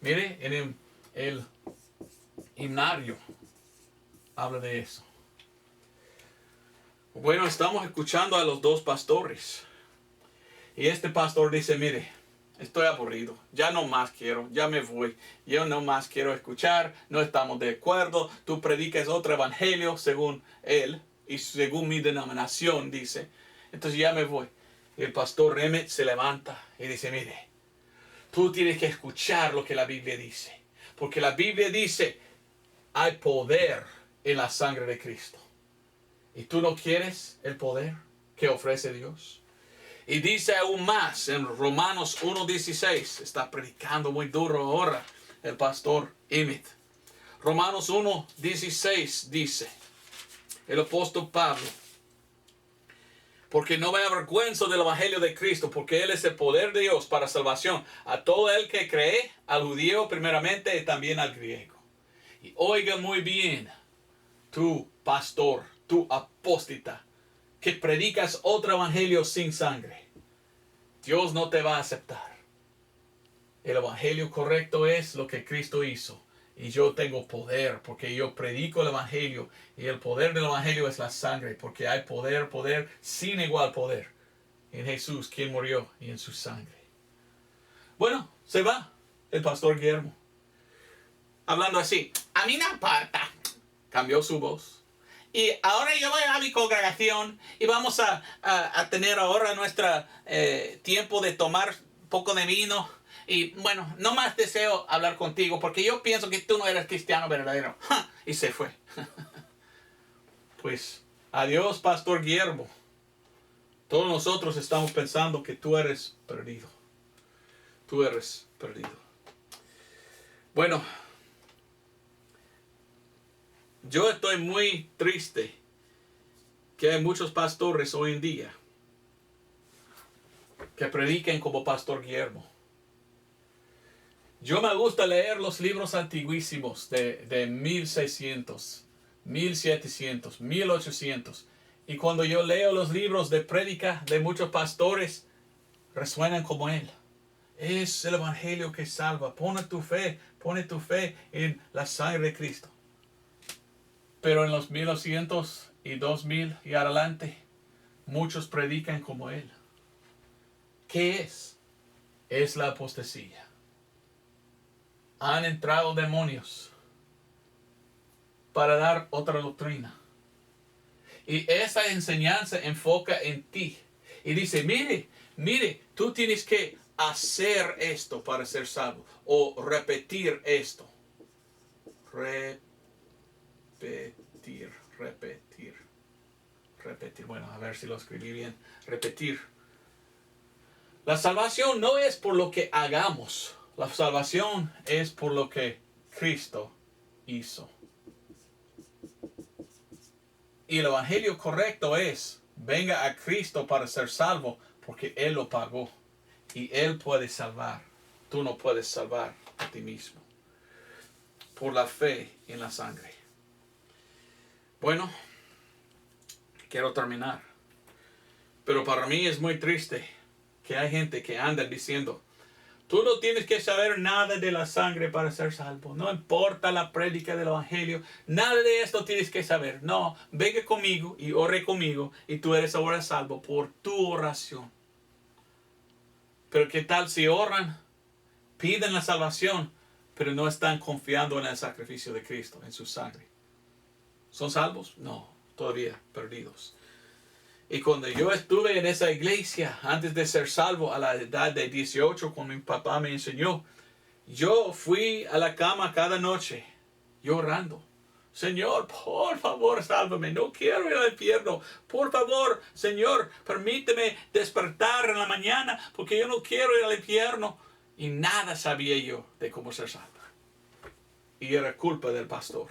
Mire, en el himnario habla de eso. Bueno, estamos escuchando a los dos pastores. Y este pastor dice, mire, estoy aburrido, ya no más quiero, ya me voy, yo no más quiero escuchar, no estamos de acuerdo, tú predicas otro evangelio según él y según mi denominación, dice, entonces ya me voy. Y el pastor Emmett se levanta y dice, mire, tú tienes que escuchar lo que la Biblia dice, porque la Biblia dice, hay poder en la sangre de Cristo. ¿Y tú no quieres el poder que ofrece Dios? Y dice aún más en Romanos 1:16. Está predicando muy duro ahora el pastor Emmett. Romanos 1:16 dice el apóstol Pablo. Porque no me avergüenzo del evangelio de Cristo, porque Él es el poder de Dios para salvación a todo el que cree, al judío primeramente y también al griego. Y oiga muy bien, tú pastor, tú apóstata, que predicas otro evangelio sin sangre. Dios no te va a aceptar. El evangelio correcto es lo que Cristo hizo. Y yo tengo poder porque yo predico el evangelio. Y el poder del evangelio es la sangre. Porque hay poder sin igual poder en Jesús, quien murió, y en su sangre. Bueno, se va el pastor Guillermo. Hablando así. A mí no importa. Cambió su voz. Y ahora yo voy a mi congregación y vamos a tener ahora nuestro tiempo de tomar un poco de vino. Y bueno, no más deseo hablar contigo porque yo pienso que tú no eres cristiano verdadero. ¡Ja! Y se fue. Pues, adiós, pastor Guillermo. Todos nosotros estamos pensando que tú eres perdido. Tú eres perdido. Bueno. Yo estoy muy triste que hay muchos pastores hoy en día que prediquen como pastor Guillermo. Yo me gusta leer los libros antiguísimos de 1600, 1700, 1800. Y cuando yo leo los libros de prédica de muchos pastores, resuenan como él. Es el evangelio que salva. Pone tu fe en la sangre de Cristo. Pero en los 1200 y 2000 y adelante, muchos predican como él. ¿Qué es? Es la apostasía. Han entrado demonios para dar otra doctrina. Y esa enseñanza enfoca en ti. Y dice, mire, tú tienes que hacer esto para ser salvo. O repetir esto. repetir. Bueno, a ver si lo escribí bien. Repetir. La salvación no es por lo que hagamos. La salvación es por lo que Cristo hizo. Y el evangelio correcto es, venga a Cristo para ser salvo, porque Él lo pagó. Y Él puede salvar. Tú no puedes salvar a ti mismo. Por la fe en la sangre. Bueno, quiero terminar. Pero para mí es muy triste que hay gente que anda diciendo, tú no tienes que saber nada de la sangre para ser salvo. No importa la prédica del evangelio. Nada de esto tienes que saber. No, venga conmigo y ore conmigo y tú eres ahora salvo por tu oración. Pero ¿qué tal si oran, piden la salvación, pero no están confiando en el sacrificio de Cristo, en su sangre? ¿Son salvos? No, todavía perdidos. Y cuando yo estuve en esa iglesia, antes de ser salvo a la edad de 18, cuando mi papá me enseñó, yo fui a la cama cada noche llorando. Señor, por favor, sálvame. No quiero ir al infierno. Por favor, Señor, permíteme despertar en la mañana porque yo no quiero ir al infierno. Y nada sabía yo de cómo ser salvo. Y era culpa del pastor.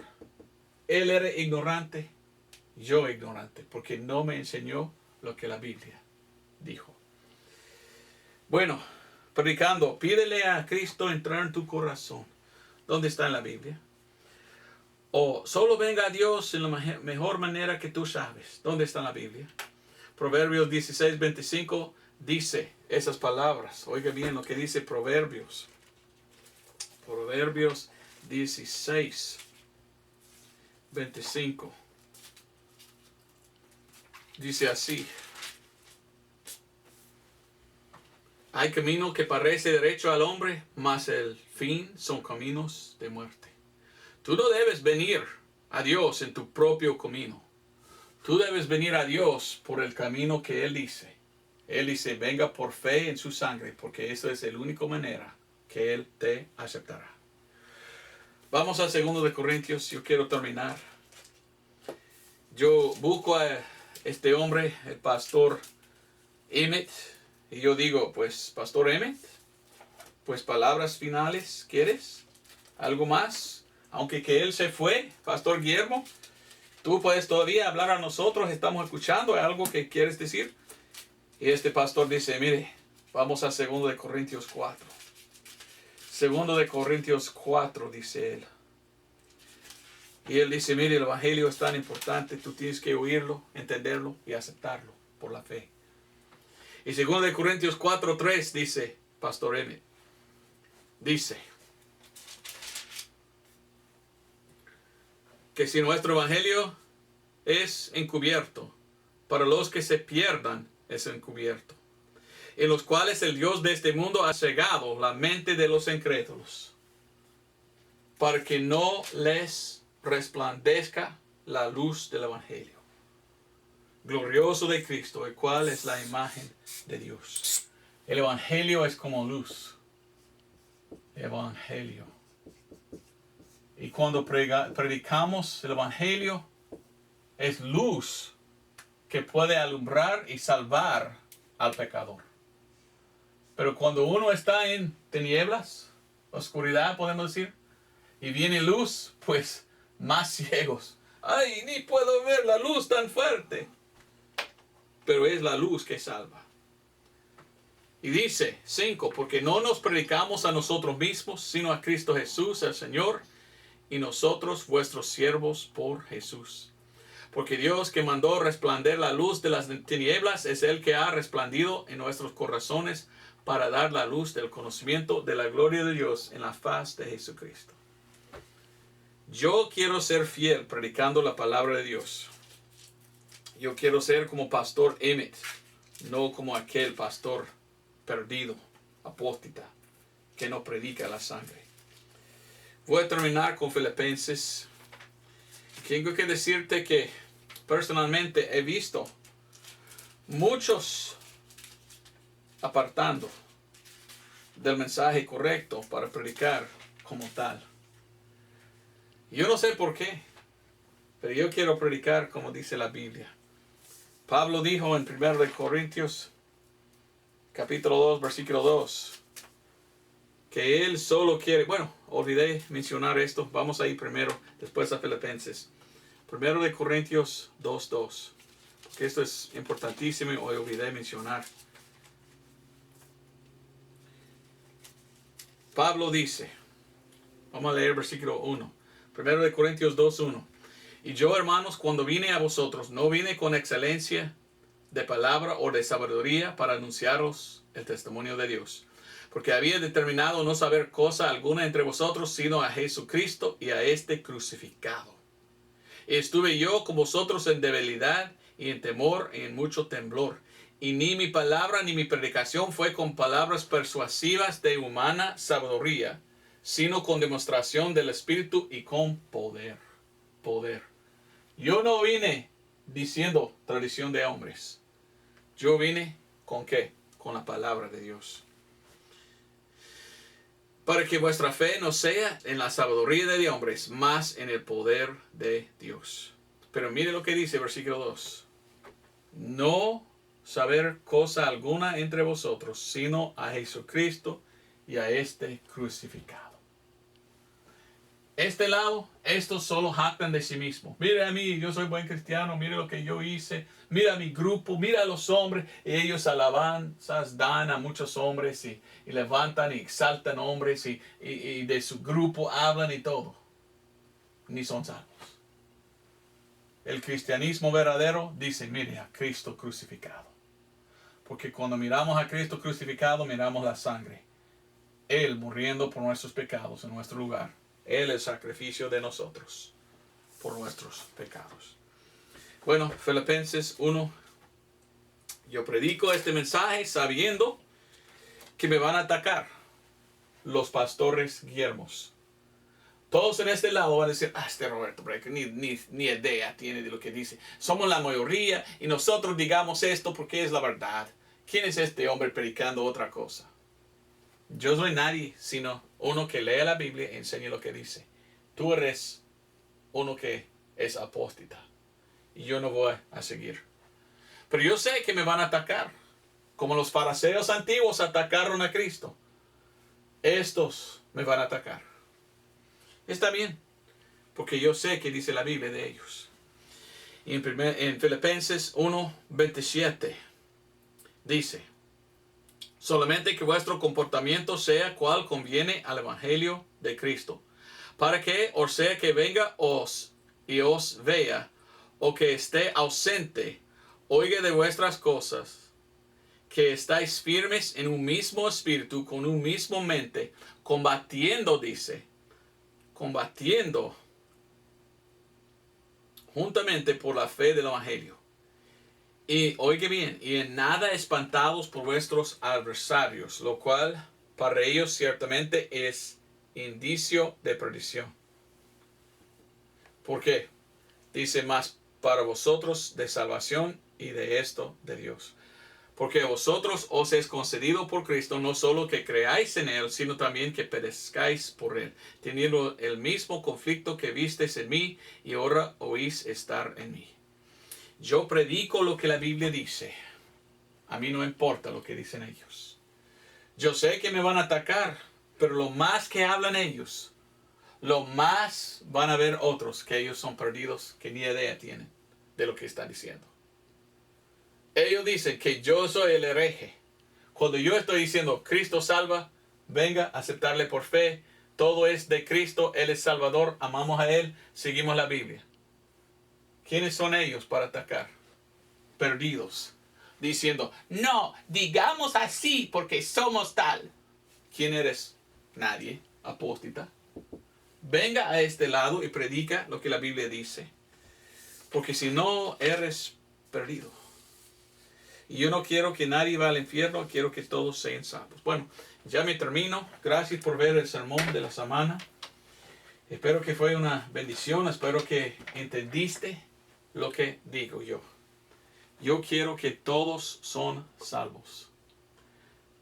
Él era ignorante, yo ignorante, porque no me enseñó lo que la Biblia dijo. Bueno, predicando, pídele a Cristo entrar en tu corazón. ¿Dónde está en la Biblia? O solo venga a Dios en la mejor manera que tú sabes. ¿Dónde está en la Biblia? Proverbios 16:25 dice esas palabras. Oiga bien lo que dice Proverbios. Proverbios 16:25. Dice así. Hay camino que parece derecho al hombre, mas el fin son caminos de muerte. Tú no debes venir a Dios en tu propio camino. Tú debes venir a Dios por el camino que Él dice. Él dice, venga por fe en su sangre, porque esa es la única manera que Él te aceptará. Vamos a 2 de Corintios. Yo quiero terminar. Yo busco a este hombre, el pastor Emmett, y yo digo, pues, Pastor Emmett, pues palabras finales, ¿quieres? ¿Algo más? Aunque que él se fue, Pastor Guillermo, tú puedes todavía hablar a nosotros, estamos escuchando, ¿hay algo que quieres decir? Y este pastor dice, mire, vamos a 2 de Corintios 4. 2 de Corintios 4, dice él. Y él dice, mire, el evangelio es tan importante, tú tienes que oírlo, entenderlo y aceptarlo por la fe. Y 2 de Corintios 4:3 dice, Pastor Emmett, dice que si nuestro evangelio es encubierto, para los que se pierdan es encubierto, en los cuales el Dios de este mundo ha cegado la mente de los incrédulos, para que no les resplandezca la luz del evangelio glorioso de Cristo, el cual es la imagen de Dios. El evangelio es como luz. Evangelio. Y cuando predicamos el evangelio, es luz que puede alumbrar y salvar al pecador. Pero cuando uno está en tinieblas, oscuridad podemos decir, y viene luz, pues más ciegos. ¡Ay, ni puedo ver la luz tan fuerte! Pero es la luz que salva. Y dice 5, porque no nos predicamos a nosotros mismos, sino a Cristo Jesús, el Señor, y nosotros vuestros siervos por Jesús. Porque Dios que mandó resplandecer la luz de las tinieblas es el que ha resplandido en nuestros corazones para dar la luz del conocimiento de la gloria de Dios en la faz de Jesucristo. Yo quiero ser fiel predicando la palabra de Dios. Yo quiero ser como Pastor Emmett, no como aquel pastor perdido, apóstata, que no predica la sangre. Voy a terminar con Filipenses. Tengo que decirte que personalmente he visto muchos apartando del mensaje correcto para predicar como tal. Yo no sé por qué, pero yo quiero predicar como dice la Biblia. Pablo dijo en 1 de Corintios, capítulo 2, versículo 2, que él solo quiere, bueno, olvidé mencionar esto, vamos a ir primero, después a Filipenses. 1 de Corintios 2:2, porque esto es importantísimo y hoy olvidé mencionar. Pablo dice, vamos a leer versículo 1, 1 de Corintios 2:1. Y yo, hermanos, cuando vine a vosotros, no vine con excelencia de palabra o de sabiduría para anunciaros el testimonio de Dios, porque había determinado no saber cosa alguna entre vosotros, sino a Jesucristo y a este crucificado. Y estuve yo con vosotros en debilidad y en temor y en mucho temblor. Y ni mi palabra ni mi predicación fue con palabras persuasivas de humana sabiduría, sino con demostración del Espíritu y con poder. Poder. Yo no vine diciendo tradición de hombres. Yo vine ¿con qué? Con la palabra de Dios. Para que vuestra fe no sea en la sabiduría de hombres, más en el poder de Dios. Pero mire lo que dice versículo 2. No saber cosa alguna entre vosotros, sino a Jesucristo y a este crucificado. Este lado, estos solo jactan de sí mismos. Mire a mí, yo soy buen cristiano, mire lo que yo hice. Mira a mi grupo, mira a los hombres. Y ellos alabanzas dan a muchos hombres y levantan y exaltan hombres y de su grupo hablan y todo. Ni son salvos. El cristianismo verdadero dice, mire a Cristo crucificado. Porque cuando miramos a Cristo crucificado, miramos la sangre. Él muriendo por nuestros pecados en nuestro lugar. Él es el sacrificio de nosotros por nuestros pecados. Bueno, Filipenses 1. Yo predico este mensaje sabiendo que me van a atacar los pastores guillermos. Todos en este lado van a decir, este Roberto Brecker ni idea tiene de lo que dice. Somos la mayoría y nosotros digamos esto porque es la verdad. ¿Quién es este hombre predicando otra cosa? Yo soy nadie, sino uno que lee la Biblia y enseña lo que dice. Tú eres uno que es apóstata. Y yo no voy a seguir. Pero yo sé que me van a atacar. Como los fariseos antiguos atacaron a Cristo. Estos me van a atacar. Está bien. Porque yo sé que dice la Biblia de ellos. Y en Filipenses 1:27 dice: solamente que vuestro comportamiento sea cual conviene al Evangelio de Cristo, para que, o sea que venga y os vea, o que esté ausente, oiga de vuestras cosas, que estáis firmes en un mismo espíritu, con un mismo mente, combatiendo, dice, combatiendo juntamente por la fe del Evangelio. Y oiga bien, y en nada espantados por vuestros adversarios, lo cual para ellos ciertamente es indicio de perdición. ¿Por qué? Dice, más para vosotros de salvación y de esto de Dios. Porque a vosotros os es concedido por Cristo no solo que creáis en Él, sino también que perezcáis por Él, teniendo el mismo conflicto que visteis en mí y ahora oís estar en mí. Yo predico lo que la Biblia dice. A mí no importa lo que dicen ellos. Yo sé que me van a atacar, pero lo más que hablan ellos, lo más van a ver otros que ellos son perdidos, que ni idea tienen de lo que están diciendo. Ellos dicen que yo soy el hereje. Cuando yo estoy diciendo Cristo salva, venga a aceptarle por fe, todo es de Cristo, Él es Salvador, amamos a Él, seguimos la Biblia. ¿Quiénes son ellos para atacar? Perdidos. Diciendo, no, digamos así porque somos tal. ¿Quién eres? Nadie. Apóstata. Venga a este lado y predica lo que la Biblia dice. Porque si no, eres perdido. Y yo no quiero que nadie vaya al infierno, quiero que todos sean salvos. Bueno, ya me termino. Gracias por ver el sermón de la semana. Espero que fue una bendición. Espero que entendiste lo que digo yo. Yo quiero que todos son salvos.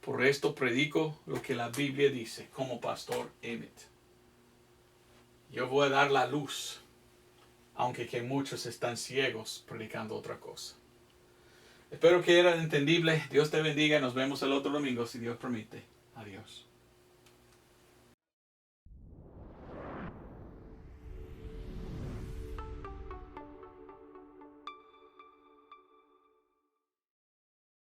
Por esto predico lo que la Biblia dice como pastor Emmett. Yo voy a dar la luz, aunque que muchos están ciegos predicando otra cosa. Espero que era entendible. Dios te bendiga. Nos vemos el otro domingo si Dios permite. Adiós.